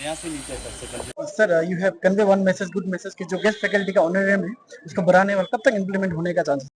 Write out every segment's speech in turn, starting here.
यहाँ से नीचे तक second. Sir you have convey one message good message कि जो गेस्ट फैकल्टी का ऑनरेरियम है उसको बढ़ाने वाला कब तक इम्प्लीमेंट होने का चांस?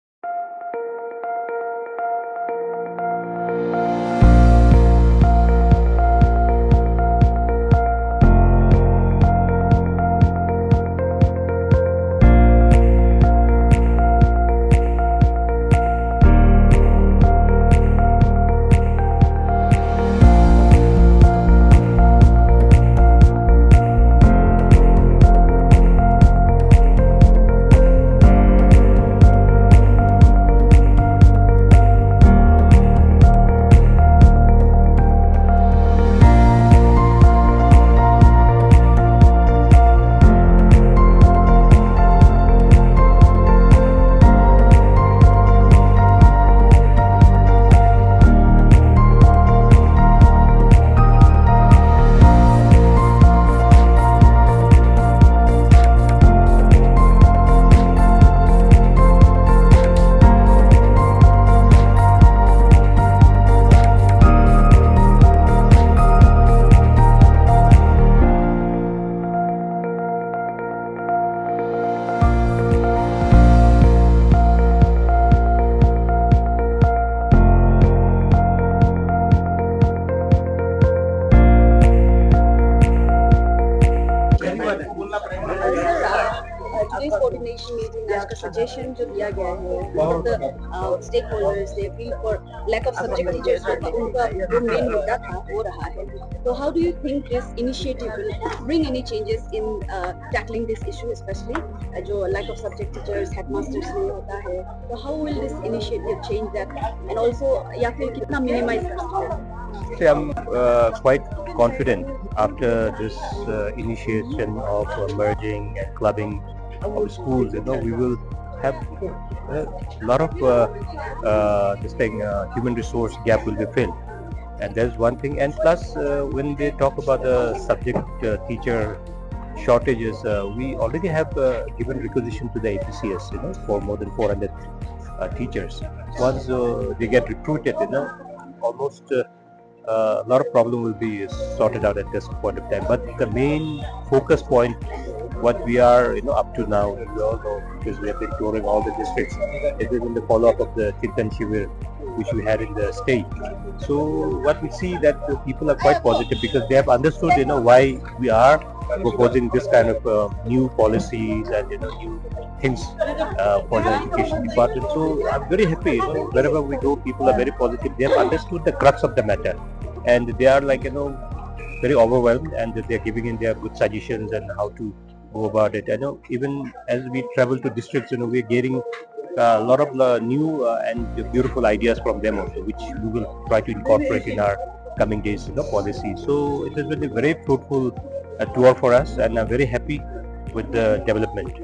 Today's coordination meeting आज का suggestion जो दिया गया है, one of the stakeholders they feel for lack of subject teachers उनका जो main मुद्दा था हो रहा है. So how do you think this initiative will bring any changes in tackling this issue, especially जो lack of subject teachers, headmasters नहीं होता है, so how will this initiative change that and also या फिर कितना minimize कर सकते हैं? See, I'm quite confident after this initiation of merging and clubbing of schools. We will have a lot of human resource gap will be filled, and there's one thing. And plus, when they talk about the subject teacher shortages, we already have given requisition to the APCS, for more than 400 teachers. Once they get recruited, almost a lot of problem will be sorted out at this point of time. But the main focus point, what we are up to now, we all know because we have been touring all the districts. It is in the follow-up of the Chintan Shivir which we had in the state. So what we see that the people are quite positive because they have understood why we are proposing this kind of new policies and new things for the education department. So I'm very happy. Wherever we go, people are very positive. They have understood the crux of the matter, and they are very overwhelmed, and they are giving in their good suggestions and how to go about it. I know even as we travel to districts, we are getting a lot of new and beautiful ideas from them also, which we will try to incorporate in our coming days policy. So it has been a very fruitful tour for us, and I'm very happy with the development.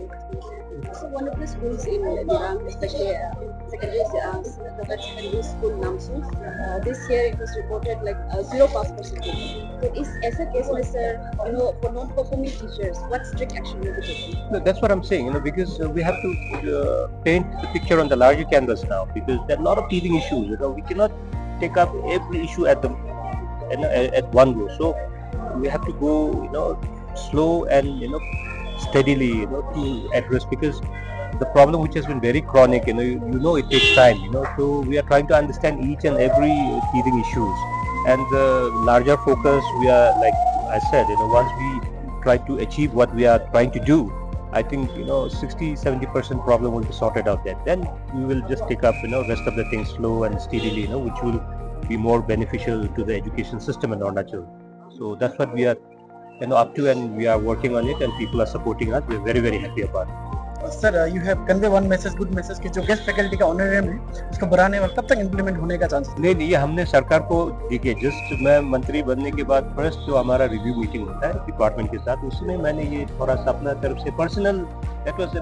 So one of the schools in Dirang, especially secondary school Namsu, this year it was reported like 0 pass percentage. So is as a case में sir, for non-performing teachers, what strict action will be taken? No, that's what I'm saying. Because we have to paint the picture on the larger canvas now. Because there are a lot of teething issues. We cannot take up every issue at one go. So we have to go, slow and steadily, to address, because the problem which has been very chronic, it takes time, so we are trying to understand each and every teething issues, and the larger focus we are, like I said, once we try to achieve what we are trying to do, I think 60-70% problem will be sorted out there. Then we will just take up rest of the things slow and steadily, which will be more beneficial to the education system in Arunachal. So that's what we are up to, and we are working on it, and people are supporting us. We are very, very happy about it. Sir you have convey one message good message कि जो guest faculty का honorarium है उसको बढ़ाने वाला कब तक implement होने का चांस? नहीं, ये हमने सरकार को देखिए, जस्ट मैं मंत्री बनने के बाद फर्स्ट जो हमारा रिव्यू मीटिंग होता है डिपार्टमेंट के साथ, उसमें मैंने ये थोड़ा सा अपना तरफ से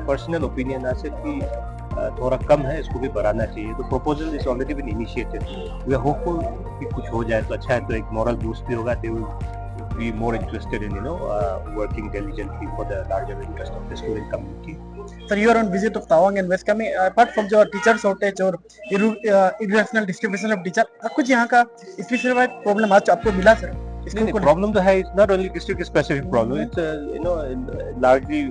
पर्सनल ओपिनियन ऐसे कि थोड़ा कम है, इसको भी बढ़ाना चाहिए. तो proposal is already been initiated. We are hopeful कि कुछ हो जाए तो अच्छा है, तो एक मॉरल बूस्ट भी होगा. They will be more interested in working diligently for the larger interest of the student community. Sir, you are on visit of Tawang and West Kami. Apart from जो teacher shortage और irrational distribution of teacher, कुछ यहाँ का specified problem आज आपको मिला sir? इसको problem तो है. It's not only district specific problem. It's largely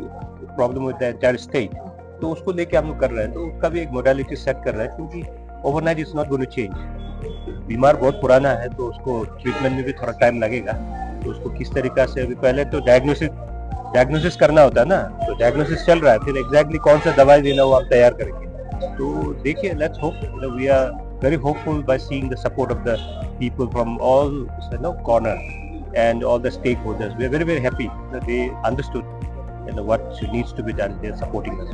problem with the entire state. तो उसको लेके हम लोग कर रहे हैं. तो उसका भी एक मोडालिटी सेट कर रहे हैं, क्योंकि overnight is not going to change. बीमार बहुत पुराना है तो उसको ट्रीटमेंट में भी थोड़ा टाइम लगेगा. तो उसको किस तरीका से, अभी पहले तो डायग्नोसिस करना होता है ना. तो डायग्नोसिस चल रहा है, फिर एग्जैक्टली कौन सा दवाई देना वो हम तैयार करेंगे. तो देखिए, let's hope. We are very hopeful by seeing the support of the people from all corner and all the stakeholders. We are very happy that they understood what needs to be done. They are supporting us.